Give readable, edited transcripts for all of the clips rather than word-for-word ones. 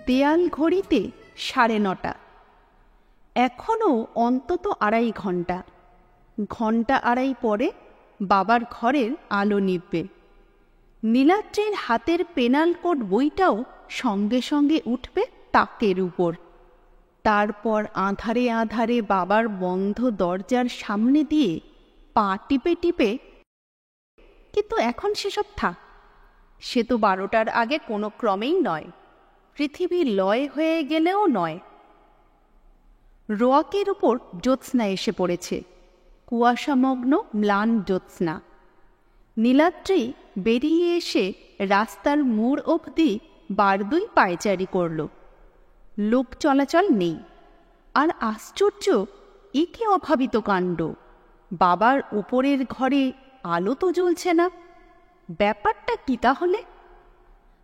দেয়াল ঘড়িতে 9:30। এখনও অন্তত 2.5 ঘন্টা। ঘন্টা 2.5 পরে বাবার ঘরের আলো নিভবে। নীলাদ্রির হাতের পেনাল কোড বইটাও সঙ্গে সঙ্গে উঠবে তাকের উপর। তারপর আঁধারে আঁধারে বাবার বন্ধ দরজার সামনে দিয়ে পা টিপে টিপে, কিন্তু এখন সেসব থাক। সে তো 12টার আগে কোনো ক্রমেই নয়, পৃথিবী লয় হয়ে গেলেও নয়। রোয়াকের উপর জ্যোৎস্না এসে পড়েছে, কুয়াশামগ্ন ম্লান জ্যোৎস্না। নীলাদ্রি বেরিয়ে এসে রাস্তার মোড় অবধি বারদুই পায়চারি করল। লোক চলাচল নেই। আর আশ্চর্য, এ কি অভাবিত কাণ্ড! বাবার উপরের ঘরে আলো তো জ্বলছে না। ব্যাপারটা কি তাহলে?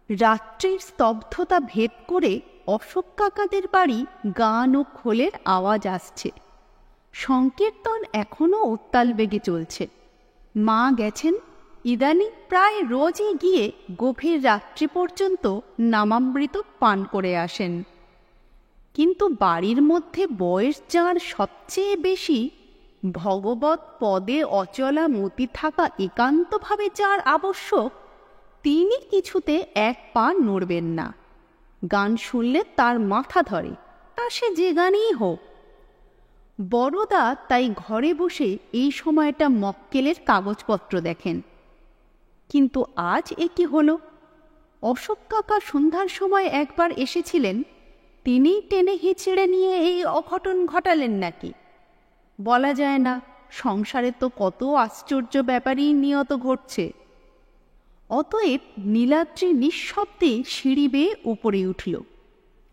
রাত্রির স্তব্ধতা ভেদ করে অশোক কাকাদের বাড়ি গান ও খোলের আওয়াজ আসছে। সংকীর্তন এখনও উত্তাল বেগে চলছে। মা গেছেন, ইদানিং প্রায় রোজই গিয়ে গভীর রাত্রি পর্যন্ত নামামৃত পান করে আসেন। কিন্তু বাড়ির মধ্যে বয়স যাঁর সবচেয়ে বেশি, ভগবৎ পদে অচলা মতি থাকা একান্তভাবে যার আবশ্যক, তিনি কিছুতে এক পা নড়বেন না। গান শুনলে তার মাথা ধরে, তা সে যে গানই হোক। বড়দা তাই ঘরে বসে এই সময়টা মক্কেলের কাগজপত্র দেখেন। কিন্তু আজ এ কি হলো? অশোক কাকা সন্ধ্যার সময় একবার এসেছিলেন, তিনি টেনে হিচড়ে নিয়ে এই অঘটন ঘটালেন নাকি? বলা যায় না, সংসারে তো কত আশ্চর্য ব্যাপারই নিয়ত ঘটছে। অতএব নীলাদ্রি নিঃশব্দে সিঁড়ি বেয়ে উপরে উঠল।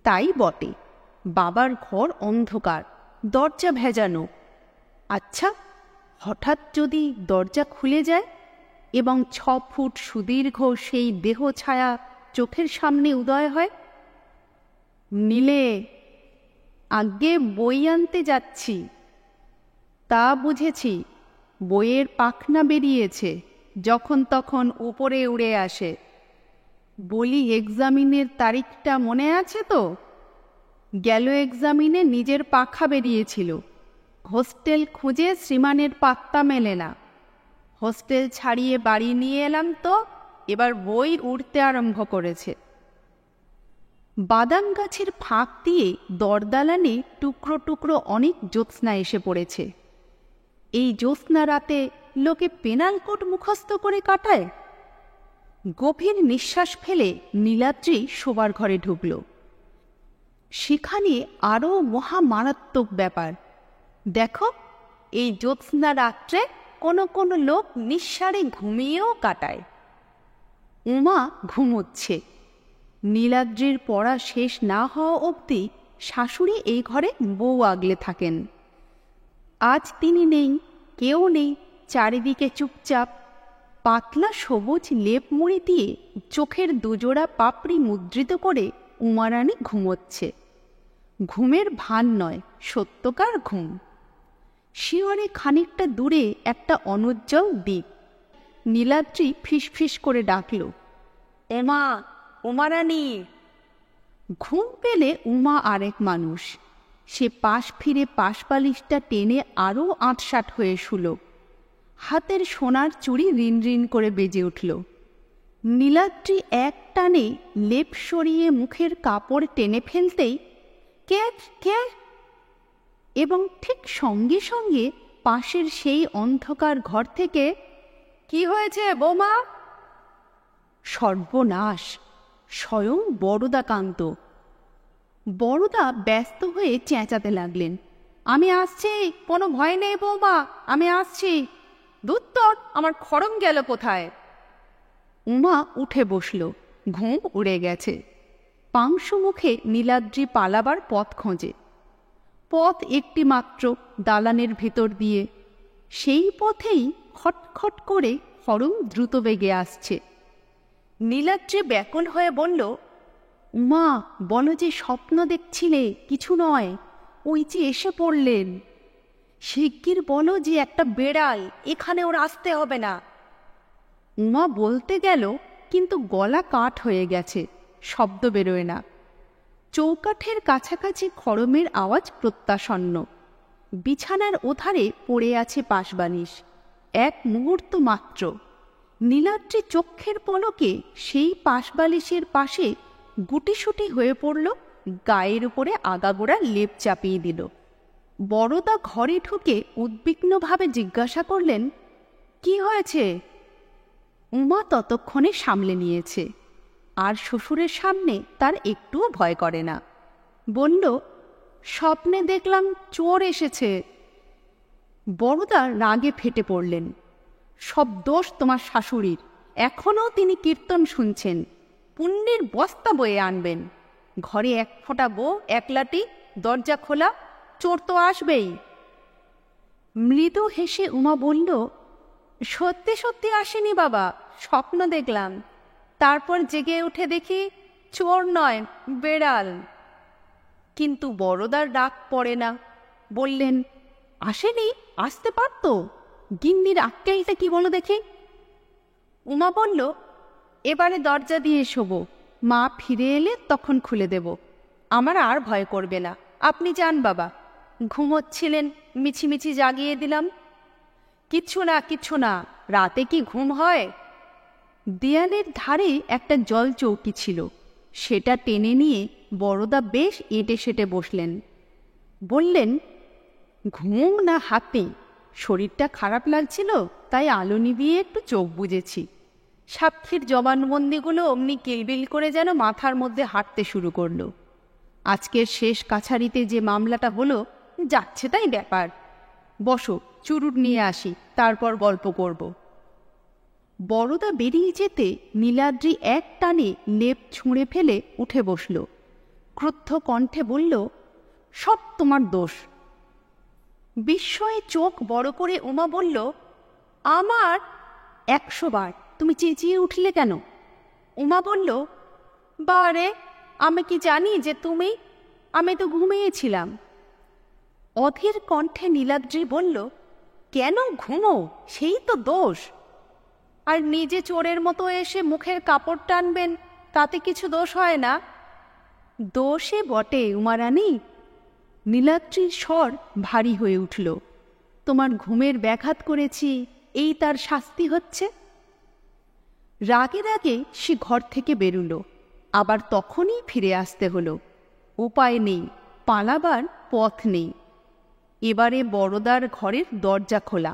তাই বটে, বাবার ঘর অন্ধকার, দরজা ভেজানো। আচ্ছা, হঠাৎ যদি দরজা খুলে যায় এবং 6 ফুট সুদীর্ঘ সেই দেহ ছায়া চোখের সামনে উদয় হয়? নীলে, আগে বই আনতে যাচ্ছি। তা বুঝেছি, বইয়ের পাখনা বেরিয়েছে, যখন তখন উপরে উড়ে আসে। বলি, এক্সামিনের তারিখটা মনে আছে তো? গেল এক্সামিনে নিজের পাখা বেরিয়েছিল। হোস্টেল খুঁজে শ্রীমানের পাত্তা মেলে না। হোস্টেল ছাড়িয়ে বাড়ি নিয়ে এলাম তো এবার বই উড়তে আরম্ভ করেছে। বাদাম গাছের ফাঁক দিয়ে দরদালানে টুকরো টুকরো অনেক জ্যোৎস্না এসে পড়েছে। এই জ্যোৎস্না রাতে লোকে পেনাল কোড মুখস্থ করে কাটায়। গভীর নিঃশ্বাস ফেলে নীলাদ্রি শোবার ঘরে ঢুকল। সেখানে আরও মহা মারাত্মক ব্যাপার। দেখো, এই জ্যোৎস্না রাত্রে কোনো কোনো লোক নিঃসারে ঘুমিয়েও কাটায়। উমা ঘুমোচ্ছে। নীলাদ্রির পড়া শেষ না হওয়া অবধি শাশুড়ি এই ঘরে বউ আগলে থাকেন। আজ তিনি নেই, কেউ নেই, চারিদিকে চুপচাপ। পাতলা সবুজ লেপ মুড়ি দিয়ে চোখের দুজোড়া পাপড়ি মুদ্রিত করে উমারানী ঘুমোচ্ছে। ঘুমের ভান নয়, সত্যকার ঘুম। শিয়রে খানিকটা দূরে একটা অনুজ্জ্বল দ্বীপ। নীলাদ্রি ফিসফিস করে ডাকল, এমা, উমারানী। ঘুম পেলে উমা আরেক মানুষ। সে পাশ ফিরে পাশবালিশটা টেনে আরও আঁটসাঁট হয়ে শুল। হাতের সোনার চুড়ি রিন রিন করে বেজে উঠল। নীলাদ্রি এক টানে লেপ সরিয়ে মুখের কাপড় টেনে ফেলতেই কে কে, এবং ঠিক সঙ্গে সঙ্গে পাশের সেই অন্ধকার ঘর থেকে, কি হয়েছে বৌমা? সর্বনাশ! স্বয়ং বড়দাকান্ত। বড়দা ব্যস্ত হয়ে চেঁচাতে লাগলেন, আমি আসছি, কোনো ভয় নেই বৌমা, আমি আসছি। দুত্তর, আমার খড়ম গেল কোথায়? উমা উঠে বসল। ঘুম উড়ে গেছে। পাংশু মুখে নীলাদ্রি পালাবার পথ খোঁজে। পথ একটি মাত্র, দালানের ভেতর দিয়ে। সেই পথেই খটখট করে খড়ম দ্রুত বেগে আসছে। নীলাদ্রি ব্যাকুল হয়ে বলল, উমা, বলো যে স্বপ্ন দেখছিলে, কিছু নয়, ওই যে এসে পড়লেন। শিগগির বলো যে একটা বেড়াল, এখানে ওর আসতে হবে না। উমা বলতে গেল, কিন্তু গলা কাঠ হয়ে গেছে, শব্দ বেরোয় না। চৌকাঠের কাছাকাছি খড়মের আওয়াজ প্রত্যাসন্ন। বিছানার ওধারে পড়ে আছে পাশবালিশ। এক মুহূর্ত মাত্র নীলাদ্রি চক্ষের পলকে সেই পাশবালিশের পাশে গুটিসুটি হয়ে পড়ল, গায়ের উপরে আগাগোড়া লেপ চাপিয়ে দিল। বড়দা ঘরে ঢুকে উদ্বিগ্নভাবে জিজ্ঞাসা করলেন, কি হয়েছে? উমা ততক্ষণে সামলে নিয়েছে, আর শ্বশুরের সামনে তার একটুও ভয় করে না। বলল, স্বপ্নে দেখলাম চোর এসেছে। বড়দা রাগে ফেটে পড়লেন। সব দোষ তোমার শাশুড়ির। এখনও তিনি কীর্তন শুনছেন, পুণ্যের বস্তা বয়ে আনবেন। ঘরে এক ফোঁটা বউ, একলাটি, দরজা খোলা, চোর তো আসবেই। মৃদু হেসে উমা বলল, সত্যি সত্যি আসেনি বাবা, স্বপ্ন দেখলাম। তারপর জেগে উঠে দেখি চোর নয়, বেড়াল। কিন্তু বড়দার রাগ পড়ে না। বললেন, আসেনি, আসতে পারত। গিন্নির আক্কেলটা কি বলো দেখি। উমা বলল, এবারে দরজা দিয়ে শোবো, মা ফিরে এলে তখন খুলে দেব। আমার আর ভয় করবে না, আপনি যান বাবা। ঘুমোচ্ছিলেন, মিছিমিছি জাগিয়ে দিলাম। কিচ্ছু না, কিচ্ছু না, রাতে কি ঘুম হয়? দেয়ালের ধারে একটা জল চৌকি ছিল, সেটা টেনে নিয়ে বড়দা বেশ এঁটে সেটে বসলেন। বললেন, ঘুম না হাতে, শরীরটা খারাপ লাগছিল, তাই আলো নিভিয়ে একটু চোখ বুজেছি। সাক্ষীর জবানবন্দিগুলো অমনি কিলবিল করে যেন মাথার মধ্যে হাঁটতে শুরু করলো। আজকের শেষ কাছারিতে যে মামলাটা হলো, যাচ্ছে তাই ব্যাপার। বসো, চুরুট নিয়ে আসি, তারপর গল্প করব। বড়দা বেরিয়ে যেতে নীলাদ্রি এক টানে লেপ ছুঁড়ে ফেলে উঠে বসল। ক্রুদ্ধ কণ্ঠে বলল, সব তোমার দোষ। বিস্ময়ে চোখ বড় করে উমা বলল, আমার? 100 বার। তুমি চেঁচিয়ে উঠলে কেন? উমা বলল, বারে, আমি কি জানি যে তুমি? আমি তো ঘুমিয়েছিলাম। অধীর কণ্ঠে নীলাদ্রি বলল, কেন ঘুমো? সেই তো দোষ। আর নিজে চোরের মতো এসে মুখের কাপড় টানবেন, তাতে কিছু দোষ হয় না? দোষে বটে উমারানী। নীলাদ্রির স্বর ভারী হয়ে উঠল। তোমার ঘুমের ব্যাঘাত করেছি, এই তার শাস্তি হচ্ছে। রাগে রাগে সে ঘর থেকে বেরুল, আবার তখনই ফিরে আসতে হলো। উপায় নেই, পালাবার পথ নেই। এবারে বড়দার ঘরের দরজা খোলা,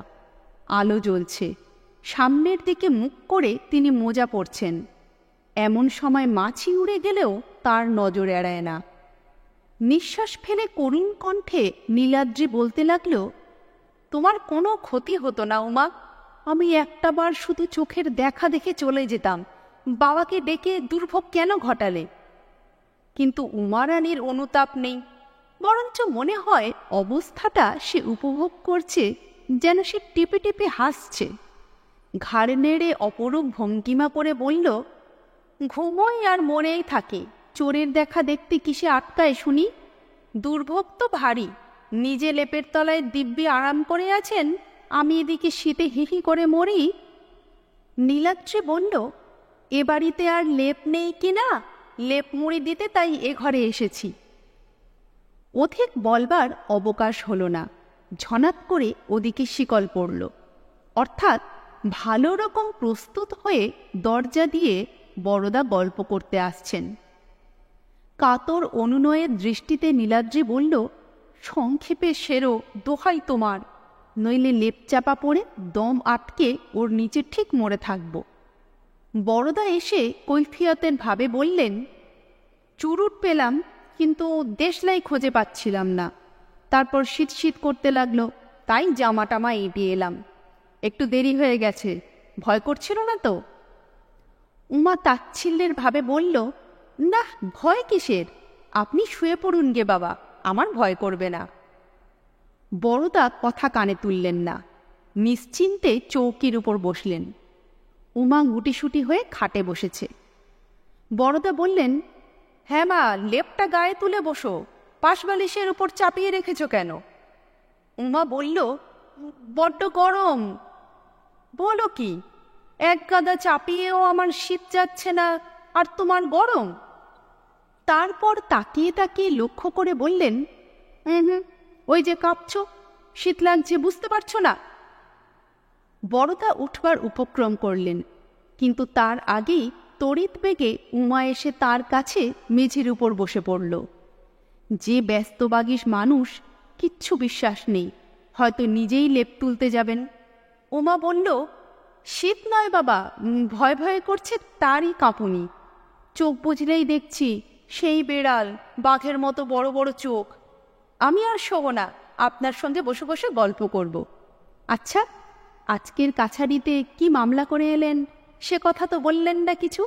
আলো জ্বলছে। সামনের দিকে মুখ করে তিনি মোজা পরছেন। এমন সময় মাছি উড়ে গেলেও তার নজর এড়ায় না। নিঃশ্বাস ফেলে করুণ কণ্ঠে নীলাদ্রি বলতে লাগল, তোমার কোনো ক্ষতি হতো না উমা। আমি একটা বার শুধু চোখের দেখা দেখে চলে যেতাম। বাবাকে ডেকে দুর্ভোগ কেন ঘটালে? কিন্তু উমারানীর অনুতাপ নেই, বরঞ্চ মনে হয় অবস্থাটা সে উপভোগ করছে, যেন সে টিপে টিপে হাসছে। ঘাড় নেড়ে অপরূপ ভঙ্গিমা করে বলল, ঘুমোই আর মনেই থাকে, চোরের দেখা দেখতে কিসে আটকায় শুনি? দুর্ভোগ তো ভারী। নিজে লেপের তলায় দিব্যি আরাম করে আছেন, আমি এদিকে শীতে হিহি করে মরি। নীলাদ্রি বলল, এ বাড়িতে আর লেপ নেই কিনা, লেপ মুড়ি দিতে তাই এ ঘরে এসেছি। অধিক বলবার অবকাশ হল না। ঝনাত করে ওদিকে শিকল পড়ল, অর্থাৎ ভালো রকম প্রস্তুত হয়ে দরজা দিয়ে বড়দা গল্প করতে আসছেন। কাতর অনুনয়ের দৃষ্টিতে নীলাদ্রি বলল, সংক্ষেপে সেরো, দোহাই তোমার, নইলে লেপ চাপা পড়ে দম আটকে ওর নিচে ঠিক মরে থাকব। বড়দা এসে কৈফিয়তের ভাবে বললেন, চুরুট পেলাম, কিন্তু দেশলাই খুঁজে পাচ্ছিলাম না। তারপর শীত শীত করতে লাগলো, তাই জামা টামা এঁটে এলাম। একটু দেরি হয়ে গেছে, ভয় করছিল না তো? উমা তাচ্ছিল্যের ভাবে বলল, না, ভয় কিসের? আপনি শুয়ে পড়ুন গে বাবা, আমার ভয় করবে না। বড়দা কথা কানে তুললেন না, নিশ্চিন্তে চৌকির উপর বসলেন। উমা গুটিসুটি হয়ে খাটে বসেছে। বড়দা বললেন, হ্যাঁ মা, লেপটা গায়ে তুলে বসো, পাশবালিশের উপর চাপিয়ে রেখেছ কেন? উমা বলল, বড্ড গরম। বলো কি, এক গাদা চাপিয়েও আমার শীত যাচ্ছে না, আর তোমার গরম? তারপর তাকিয়ে তাকিয়ে লক্ষ্য করে বললেন, হুম, ওই যে কাঁপছ, শীত লাগছে, বুঝতে পারছো না? বড়দা উঠবার উপক্রম করলেন, কিন্তু তার আগেই তড়িৎ বেগে উমা এসে তার কাছে মেঝের উপর বসে পড়ল। যে ব্যস্তবাগীশ মানুষ, কিচ্ছু বিশ্বাস নেই, হয়তো নিজেই লেপ তুলতে যাবেন। উমা বলল, শীত নয় বাবা, ভয় ভয় করছে, তারই কাঁপুনি। চোখ বুঝলেই দেখছি সেই বেড়াল, বাঘের মতো বড় বড় চোখ। আমি আর শোবো না, আপনার সঙ্গে বসে বসে গল্প করব। আচ্ছা, আজকের কাছারিতে কি মামলা করে এলেন, সে কথা তো বললেন না কিছু।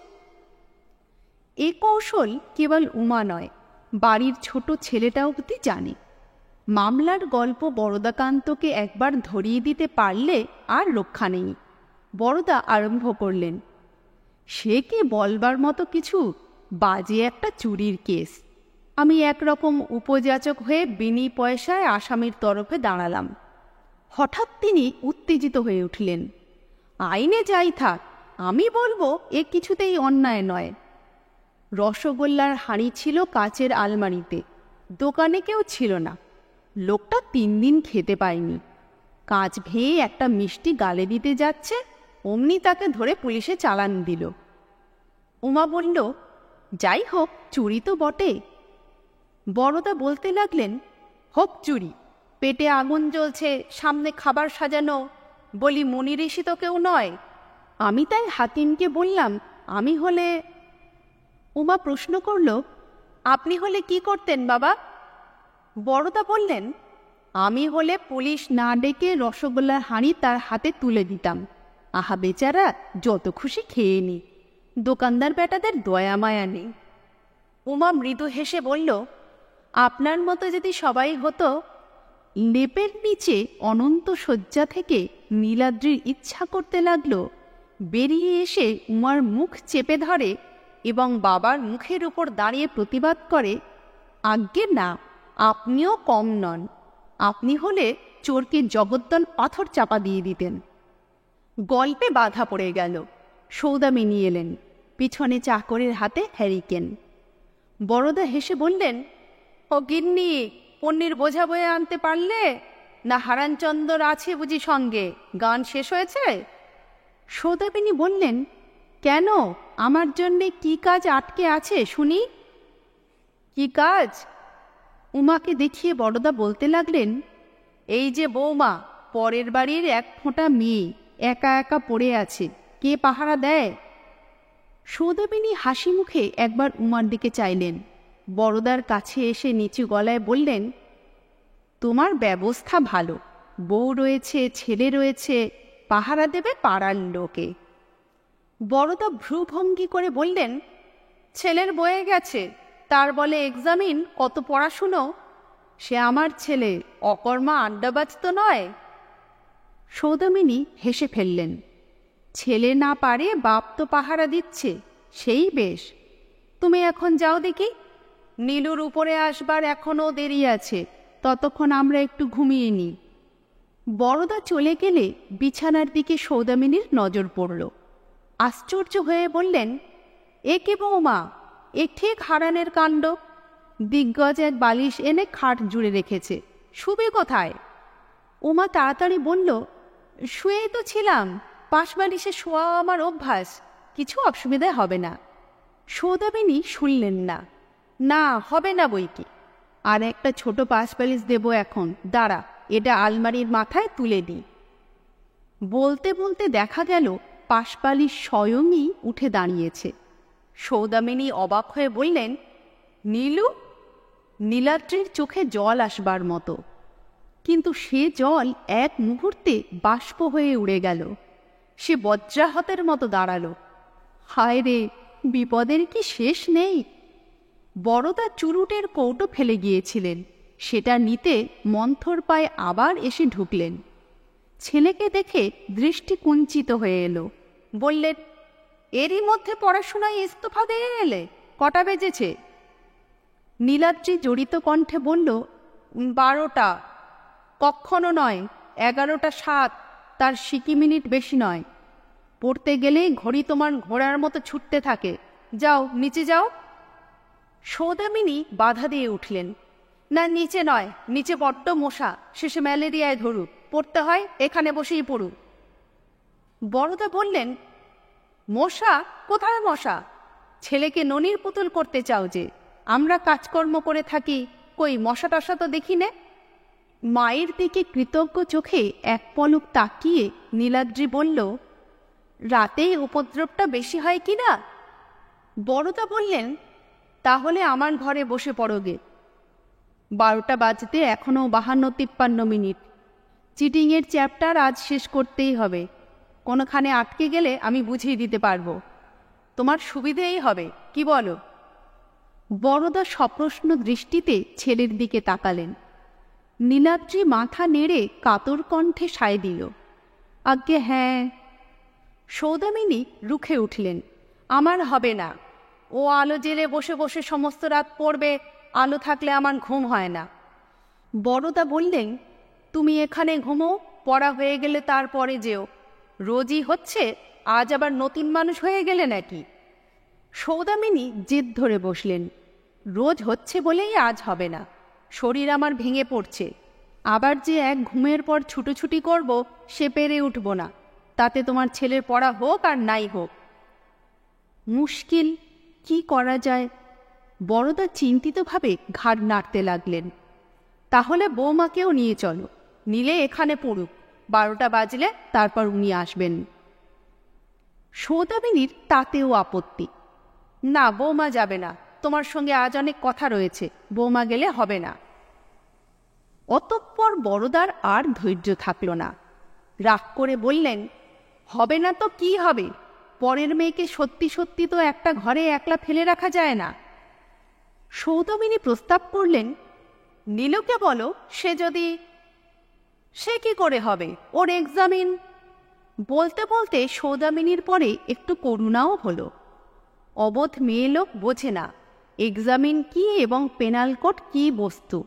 এ কৌশল কেবল উমা নয়, বাড়ির ছোট ছেলেটা অবধি জানে। মামলার গল্প বরদাকান্তকে একবার ধরিয়ে দিতে পারলে আর রক্ষা নেই। বড়দা আরম্ভ করলেন, সে কি বলবার মতো কিছু, বাজে একটা চুরির কেস। আমি একরকম উপযাচক হয়ে বিনি পয়সায় আসামির তরফে দাঁড়ালাম। হঠাৎ তিনি উত্তেজিত হয়ে উঠলেন, আইনে যাই থাক, আমি বলবো এ কিছুতেই অন্যায় নয়। রসগোল্লার হাঁড়ি ছিল কাচের আলমারিতে, দোকানে কেউ ছিল না। লোকটা 3 দিন খেতে পায়নি। কাঁচ ভেঙে একটা মিষ্টি গালে দিতে যাচ্ছে, অমনি তাকে ধরে পুলিশে চালান দিল। উমা বলল, যাই হোক, চুরি তো বটে। বড়দা বলতে লাগলেন, হোক চুরি, পেটে আগুন জ্বলছে, সামনে খাবার সাজানো, বলি মুনি ঋষি তো কেউ নয়। আমি তাই হাতিমকে বললাম, আমি হলে। উমা প্রশ্ন করল, আপনি হলে কি করতেন বাবা? বড়দা বললেন, আমি হলে পুলিশ না ডেকে রসগোল্লার হাঁড়ি তার হাতে তুলে দিতাম। আহা বেচারা, যত খুশি খেয়ে নি, দোকানদার বেটাদের দয়া মায়া নেই। উমা মৃদু হেসে বলল, আপনার মতো যদি সবাই হতো। লেপের নিচে অনন্ত শয্যা থেকে নীলাদ্রির ইচ্ছা করতে লাগল বেরিয়ে এসে উমার মুখ চেপে ধরে এবং বাবার মুখের উপর দাঁড়িয়ে প্রতিবাদ করে, আজ্ঞে না, আপনিও কম নন। আপনি হলে চোরকে জগদ্দল পাথর চাপা দিয়ে দিতেন। গল্পে বাধা পড়ে গেল। সৌদামিনী এলেন, পিছনে চাকরের হাতে হ্যারিকেন। বড়দা হেসে বললেন, ও গিন্নি, পন্নির বোঝা বয়ে আনতে পারলে না? হারানচন্দর আছে বুঝি সঙ্গে? গান শেষ হয়েছে? সৌদামিনী বললেন, কেন, আমার জন্যে কি কাজ আটকে আছে শুনি? কি কাজ? উমাকে দেখিয়ে বড়দা বলতে লাগলেন, এই যে বৌমা, পরের বাড়ির 1 ফোঁটা মেয়ে একা একা পড়ে আছে, কে পাহারা দেয়? সৌদামিনী হাসি মুখে একবার উমার দিকে চাইলেন, বড়দার কাছে এসে নিচু গলায় বললেন, তোমার ব্যবস্থা ভালো, বউ রয়েছে, ছেলে রয়েছে, পাহারা দেবে পাড়ার লোকে। বড়দা ভ্রুভঙ্গি করে বললেন, ছেলের বয়ে গেছে, তার বলে এক্সামিন, কত পড়াশুনো। সে আমার ছেলে, অকর্মা আড্ডাবাজ তো নয়। সৌদামিনী হেসে ফেললেন, ছেলে না পারে, বাপ তো পাহারা দিচ্ছে, সেই বেশ। তুমি এখন যাও দেখি, নীলুর উপরে আসবার এখনও দেরি আছে, ততক্ষণ আমরা একটু ঘুমিয়ে নিই। বড়দা চলে গেলে বিছানার দিকে সৌদামিনীর নজর পড়ল। আশ্চর্য হয়ে বললেন, এ কে বৌমা, এ ঠিক হারানের কাণ্ড। দিগ্গজ এক বালিশ এনে খাট জুড়ে রেখেছে, শুবে কোথায়? উমা তাড়াতাড়ি বলল, শুয়েই তো ছিলাম, পাশ বালিশে শোয়া আমার অভ্যাস, কিছু অসুবিধা হবে না। সৌদামিনী শুনলেন না। না, হবে না বই কি, আর একটা ছোট পাশ বালিশ দেবো এখন, দাঁড়া, এটা আলমারির মাথায় তুলে দিই। বলতে বলতে দেখা গেল পাশবালিশ স্বয়ংই উঠে দাঁড়িয়েছে। সৌদামিনী অবাক হয়ে বললেন, নীলু? নীলাদ্রির চোখে জল আসবার মতো, কিন্তু সে জল এক মুহূর্তে বাষ্প হয়ে উড়ে গেল। সে বজ্রাহতের মতো দাঁড়ালো। হায় রে, বিপদের কি শেষ নেই? বড়দা চুরুটের কৌটো ফেলে গিয়েছিলেন, সেটা নিতে মন্থর পায়ে আবার এসে ঢুকলেন। ছেলেকে দেখে দৃষ্টি কুঞ্চিত হয়ে এলো। বললেন, এরই মধ্যে পড়াশোনায় ইস্তফা দিয়ে এলে? কটা বেজেছে? নীলাদ্রি জড়িত কণ্ঠে বলল, 12টা। কক্ষণও নয়, 11টা 7, তার সিকি মিনিট বেশি নয়। পড়তে গেলেই ঘড়ি তোমার ঘোড়ার মতো ছুটতে থাকে। যাও, নিচে যাও। সৌদামিনী বাধা দিয়ে উঠলেন, না নিচে নয়, নিচে বড্ড মশা, শেষে ম্যালেরিয়ায় ধরুক, পড়তে হয় এখানে বসেই পড়ুক। বড়দা বললেন, মশা কোথায় মশা? ছেলেকে ননির পুতুল করতে চাও যে? আমরা কাজকর্ম করে থাকি, কই মশা টশা তো দেখি নে। মায়ের দিকে কৃতজ্ঞ চোখে এক পলক তাকিয়ে নীলাদ্রি বলল, রাতেই উপদ্রবটা বেশি হয় কি না? বড়দা বললেন, তাহলে আমার ঘরে বসে পড়োগে। 12টা বাজতে এখনও 52-53 মিনিট। চিটিংয়ের চ্যাপ্টার আজ শেষ করতেই হবে। কোনোখানে আটকে গেলে আমি বুঝিয়ে দিতে পারবো, তোমার সুবিধেই হবে, কি বলো? বড়দা সপ্রশ্ন দৃষ্টিতে ছেলের দিকে তাকালেন। নীলাদ্রি মাথা নেড়ে কাতর কণ্ঠে সায় দিল, আজ্ঞে হ্যাঁ। সৌদামিনী রুখে উঠলেন, আমার হবে না। ও আলো জেলে বসে বসে সমস্ত রাত পড়বে, আলো থাকলে আমার ঘুম হয় না। বড়দা বললেন, তুমি এখানে ঘুমো, পড়া হয়ে গেলে তারপরে যেও। রোজই হচ্ছে, আজ আবার নতুন মানুষ হয়ে গেলে নাকি? সৌদামিনী জেদ ধরে বসলেন, রোজ হচ্ছে বলেই আজ হবে না। শরীর আমার ভেঙে পড়ছে, আবার যে এক ঘুমের পর ছুটোছুটি করব, সে পেরে উঠব না। তাতে তোমার ছেলের পড়া হোক আর নাই হোক। মুশকিল, কি করা যায়? বড়দা চিন্তিতভাবে ঘাড় নাড়তে লাগলেন। তাহলে বৌমাকেও নিয়ে চলো, নিলে এখানে পড়ুক, 12টা বাজলে তারপর উনি আসবেন। সৌদামিনীর তাতেও আপত্তি, না বৌমা যাবে না, তোমার সঙ্গে আজ অনেক কথা রয়েছে, বৌমা গেলে হবে না। অতঃপর বড়দার আর ধৈর্য থাকল না, রাগ করে বললেন, হবে না তো কি হবে? পরের মেয়েকে সত্যি সত্যি তো একটা ঘরে একলা ফেলে রাখা যায় না। সৌদামিনী প্রস্তাব করলেন, নীলুকে বলো, সে কি করে হবে, ওর এক্সামিন। বলতে বলতে সৌদামিনীর পরে একটু করুণাও হলো। অবোধ মেয়ে লোক বোঝে না এক্সামিন কি এবং পেনাল কোড কি বস্তু।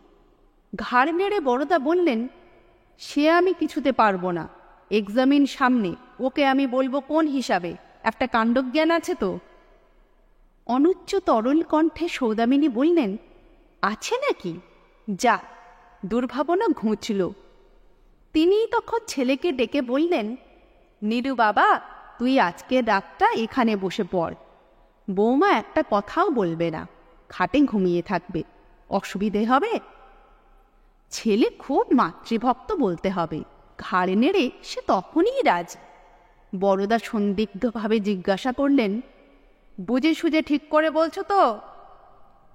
ঘাড় নেড়ে বড়দা বললেন, সে আমি কিছুতে পারবো না। এক্সামিন সামনে, ওকে আমি বলবো কোন হিসাবে? একটা কাণ্ডজ্ঞান আছে তো। অনুচ্চ তরল কণ্ঠে সৌদামিনী বললেন, আছে নাকি? যা, দুর্ভাবনা ঘুঁচল। তিনিই তখন ছেলেকে ডেকে বললেন, নীরু বাবা, তুই আজকের রাতটা এখানে বসে পড়। বৌমা একটা কথাও বলবে না, খাটে ঘুমিয়ে থাকবে, অসুবিধে হবে? ছেলে খুব মাতৃভক্ত বলতে হবে। ঘাড়ে নেড়ে সে তখনই রাজি। বড়দা সন্দিগ্ধভাবে জিজ্ঞাসা করলেন, বুঝে সুঝে ঠিক করে বলছো তো?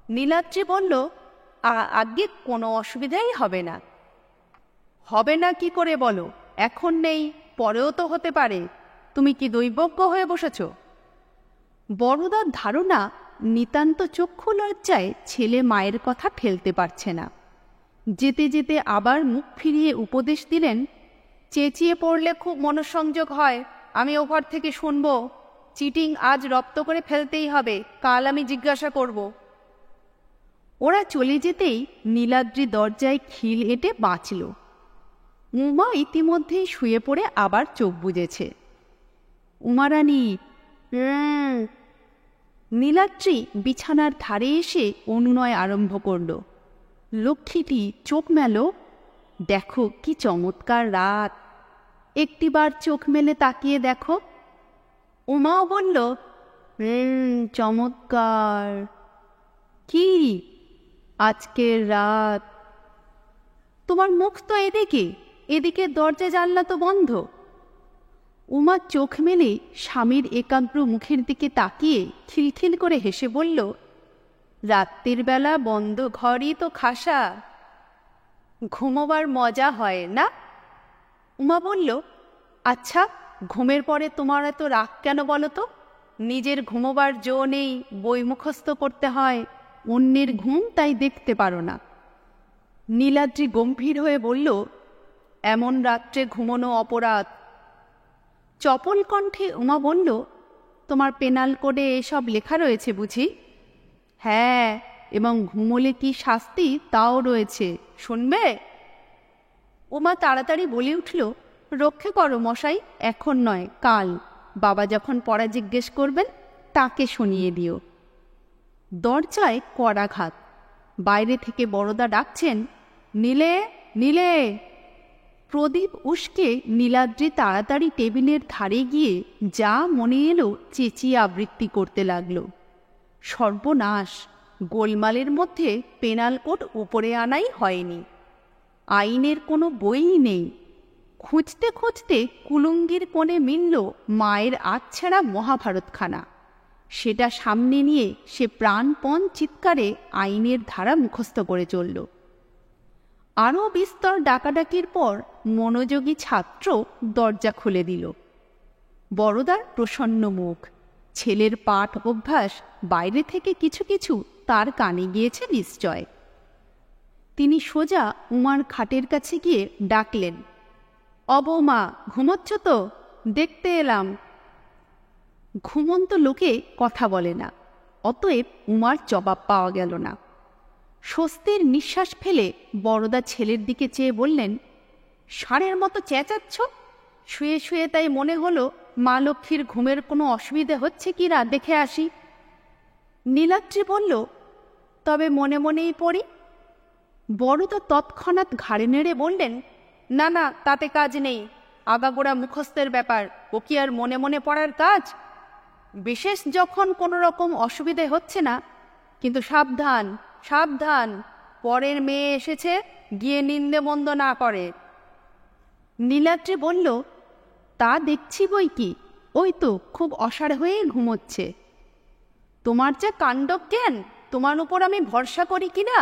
নীলাদ্রি বলল, আগে কোনো অসুবিধাই হবে না। হবে না কি করে বলো? এখন নেই, পরেও তো হতে পারে। তুমি কি দৈবজ্ঞ হয়ে বসেছ? বড়দার ধারণা, নিতান্ত চক্ষু লজ্জায় ছেলে মায়ের কথা ফেলতে পারছে না। যেতে যেতে আবার মুখ ফিরিয়ে উপদেশ দিলেন, চেঁচিয়ে পড়লে খুব মনঃসংযোগ হয়, আমি ওঘর থেকে শুনব। চিটিং আজ রপ্ত করে ফেলতেই হবে, কাল আমি জিজ্ঞাসা করব। ওরা চলে যেতেই নীলাদ্রি দরজায় খিল এঁটে বাঁচল। উমা ইতিমধ্যেই শুয়ে পড়ে আবার চোখ বুজেছে। উমারানী, নীলাদ্রি বিছানার ধারে এসে অনুনয় আরম্ভ করল, লক্ষ্মীটি চোখ মেলো, দেখো কি চমৎকার রাত, একটিবার চোখ মেলে তাকিয়ে দেখো। উমাও বলল, চমৎকার। কি আজকের রাত? তোমার মুখ তো এদিকে, এদিকে দরজা জানলা তো বন্ধ। উমা চোখ মেলে স্বামীর একাগ্র মুখের দিকে তাকিয়ে খিলখিল করে হেসে বলল, রাত্রির বেলা বন্ধ ঘরই তো খাসা, ঘুমোবার মজা হয় না? উমা বলল, আচ্ছা, ঘুমের পরে তোমার এত রাগ কেন বলো তো? নিজের ঘুমোবার জো নেই, বই মুখস্থ করতে হয়, অন্যের ঘুম তাই দেখতে পারো না। নীলাদ্রি গম্ভীর হয়ে বলল, এমন রাত্রে ঘুমোনো অপরাধ। চপল কণ্ঠে উমা বলল, তোমার পেনাল কোডে এসব লেখা রয়েছে বুঝি? হ্যাঁ, এবং ঘুমোলে কি শাস্তি তাও রয়েছে, শুনবে? উমা তাড়াতাড়ি বলে উঠল, রক্ষে করো মশাই, এখন নয়, কাল। বাবা যখন পড়া জিজ্ঞেস করবেন তাকে শুনিয়ে দিও। দরজায় করাঘাত। বাইরে থেকে বড়দা ডাকছেন, নীলে, নীলে। প্রদীপ উস্কে নীলাদ্রি তাড়াতাড়ি টেবিলের ধারে গিয়ে যা মনে এলো চেঁচিয়ে আবৃত্তি করতে লাগল। সর্বনাশ! গোলমালের মধ্যে পেনাল কোড উপরে আনাই হয়নি। আইনের কোনো বইই নেই। খুঁজতে খুঁজতে কুলুঙ্গির কোণে মিলল মায়ের আধছেঁড়া মহাভারতখানা। সেটা সামনে নিয়ে সে প্রাণপণ চিৎকারে আইনের ধারা মুখস্থ করে চলল। আরও বিস্তর ডাকাডাকির পর মনোযোগী ছাত্র দরজা খুলে দিল। বড়দার প্রসন্ন মুখ। ছেলের পাঠ অভ্যাস বাইরে থেকে কিছু কিছু তার কানে গিয়েছে নিশ্চয়। তিনি সোজা উমার খাটের কাছে গিয়ে ডাকলেন, অবমা, ঘুমোচ্ছ তো? দেখতে এলাম। ঘুমন্ত লোকে কথা বলে না, অতএব উমার জবাব পাওয়া গেল না। স্বস্তির নিঃশ্বাস ফেলে বড়দা ছেলের দিকে চেয়ে বললেন, ষাঁড়ের মতো চেঁচাচ্ছ? শুয়ে শুয়ে তাই মনে হলো মা লক্ষ্মীর ঘুমের কোনো অসুবিধে হচ্ছে কি না দেখে আসি। নীলাদ্রি বলল, তবে মনে মনেই পড়ি। বড়দা তৎক্ষণাৎ ঘাড়ে নেড়ে বললেন, না না, তাতে কাজ নেই। আগাগোড়া মুখস্থের ব্যাপার, ও কি আর মনে মনে পড়ার কাজ? বিশেষ যখন কোনো রকম অসুবিধে হচ্ছে না। কিন্তু সাবধান, সাবধান, পরের মেয়ে এসেছে, গিয়ে নিন্দে মন্দ না করে। নীলাদ্রি বলল, তা দেখছি বই কি, ওই তো খুব অসাড় হয়ে ঘুমোচ্ছে। তোমার যা কাণ্ডজ্ঞান, তোমার উপর আমি ভরসা করি কিনা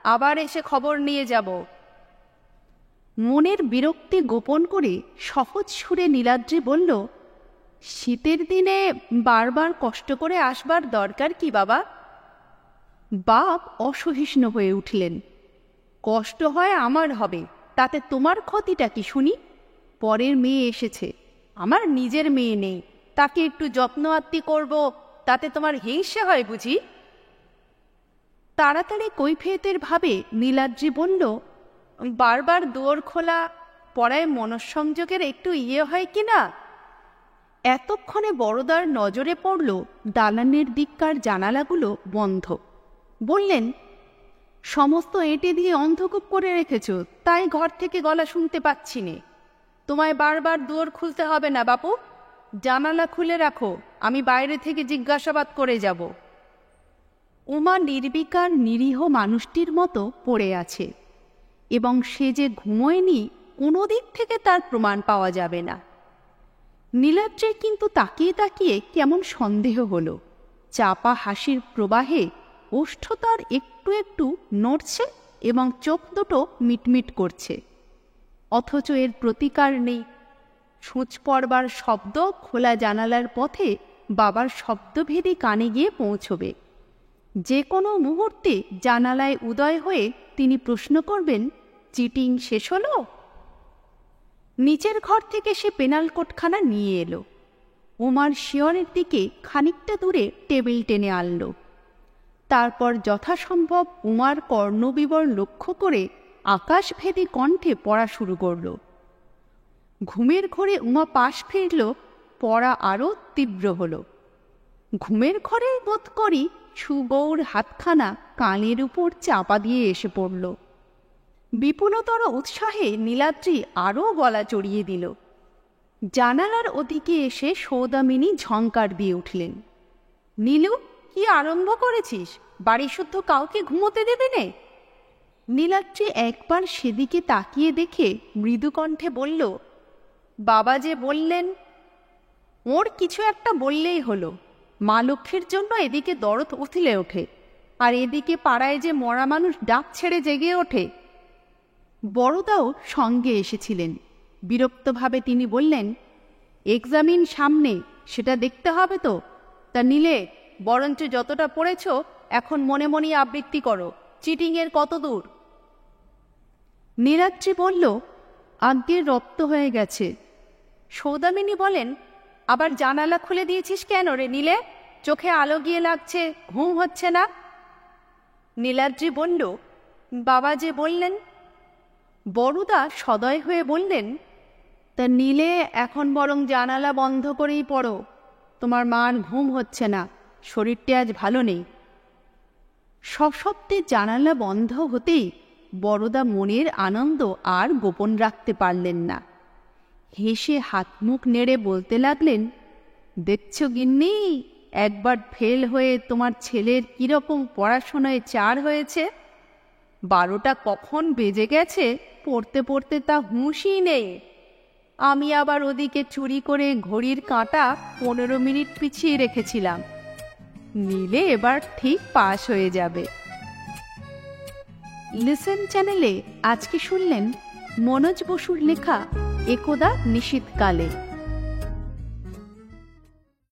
আবার এসে খবর নিয়ে যাব। মনের বিরক্তি গোপন করে সহজ সুরে নীলাদ্রি বলল, শীতের দিনে বারবার কষ্ট করে আসবার দরকার কি বাবা? বাপ অসহিষ্ণু হয়ে উঠলেন। কষ্ট হয় আমার হবে, তাতে তোমার ক্ষতিটা কি শুনি? পরের মেয়ে এসেছে, আমার নিজের মেয়ে নেই, তাকে একটু যত্ন আত্তি করব, তাতে তোমার হিংসে হয় বুঝি? তাড়াতাড়ি কৈফিয়তের ভাবে নীলাদ্রি বলল, বারবার দুয়ার খোলা, পড়ায় মনঃসংযোগের একটু হয় কি না? এতক্ষণে বড়দার নজরে পড়ল দালানের দিককার জানালাগুলো বন্ধ। বললেন, সমস্ত এঁটে দিয়ে অন্ধকূপ করে রেখেছ, তাই ঘর থেকে গলা শুনতে পাচ্ছি নে। তোমায় বারবার দুয়ার খুলতে হবে না বাপু, জানালা খুলে রাখো, আমি বাইরে থেকে জিজ্ঞাসাবাদ করে যাব। উমা নির্বিকার নিরীহ মানুষটির মতো পড়ে আছে, এবং সে যে ঘুমোয়নি কোনো দিক থেকে তার প্রমাণ পাওয়া যাবে না। নীলাদ্রির কিন্তু তাকিয়ে তাকিয়ে কেমন সন্দেহ হলো। চাপা হাসির প্রবাহে ওষ্ঠ তার একটু একটু নড়ছে এবং চোখ দুটো মিটমিট করছে, অথচ এর প্রতিকার নেই। সূচ পড়বার শব্দ খোলা জানালার পথে বাবার শব্দভেদী কানে গিয়ে পৌঁছবে। যে কোনো মুহূর্তে জানালায় উদয় হয়ে তিনি প্রশ্ন করবেন, চিটিং শেষ হলো? নিচের ঘর থেকে সে পেনাল কোটখানা নিয়ে এলো। উমার শিয়রের দিকে খানিকটা দূরে টেবিল টেনে আনল। তারপর যথাসম্ভব উমার কর্ণবিবর লক্ষ্য করে আকাশভেদী কণ্ঠে পড়া শুরু করল। ঘুমের ঘোরে উমা পাশ ফিরল, পড়া আরও তীব্র হল। ঘুমের ঘরেই বোধ করি সুবৌর হাতখানা কানের উপর চাপা দিয়ে এসে পড়ল। বিপুলতর উৎসাহে নীলাদ্রি আরও গলা চড়িয়ে দিল। জানালার ওদিকে এসে সৌদামিনী ঝঙ্কার দিয়ে উঠলেন, নীলু, কি আরম্ভ করেছিস? বাড়ি শুদ্ধ কাউকে ঘুমোতে দেবে নে? নীলাদ্রি একবার সেদিকে তাকিয়ে দেখে মৃদুকণ্ঠে বলল, বাবা যে বললেন। ওর কিছু একটা বললেই হলো। মা লক্ষ্মীর জন্য এদিকে দরদ উথলে ওঠে, আর এদিকে পাড়ায় যে মরা মানুষ ডাক ছেড়ে জেগে ওঠে। বড়দাও সঙ্গে এসেছিলেন। বিরক্তভাবে তিনি বললেন, এক্সামিন সামনে, সেটা দেখতে হবে তো। তা নিলে বরঞ্চ যতটা পড়েছ এখন মনে মনে আবৃত্তি করো। চিটিংয়ের কত দূর? নীলাদ্রি বলল, আজ্ঞের রপ্ত হয়ে গেছে। সৌদামিনী বলেন, আবার জানালা খুলে দিয়েছিস কেন রে নীলে? চোখে আলো গিয়ে লাগছে, ঘুম হচ্ছে না? নীলাদ্রি বলল, বাবা যে বললেন। বড়দা সদয় হয়ে বললেন, তা নীলে এখন বরং জানালা বন্ধ করেই পড়ো। তোমার মার ঘুম হচ্ছে না, শরীরটা আজ ভালো নেই। সশব্দে জানালা বন্ধ হতেই বড়দা মনের আনন্দ আর গোপন রাখতে পারলেন না। হেসে হাত মুখ নেড়ে বলতে লাগলেন, দেখছ গিন্নি, একবার ফেল হয়ে তোমার ছেলের কিরকম পড়াশোনায় 4 হয়েছে। 12টা কখন বেজে গেছে পড়তে পড়তে তা হুঁশই নেই। আমি আবার ওদিকে চুরি করে ঘড়ির কাঁটা 15 মিনিট পিছিয়ে রেখেছিলাম। নিলে এবার ঠিক পাস হয়ে যাবে। লিসেন চ্যানেলে আজকে শুনলেন মনোজ বসুর লেখা একদা নিশীথকালে।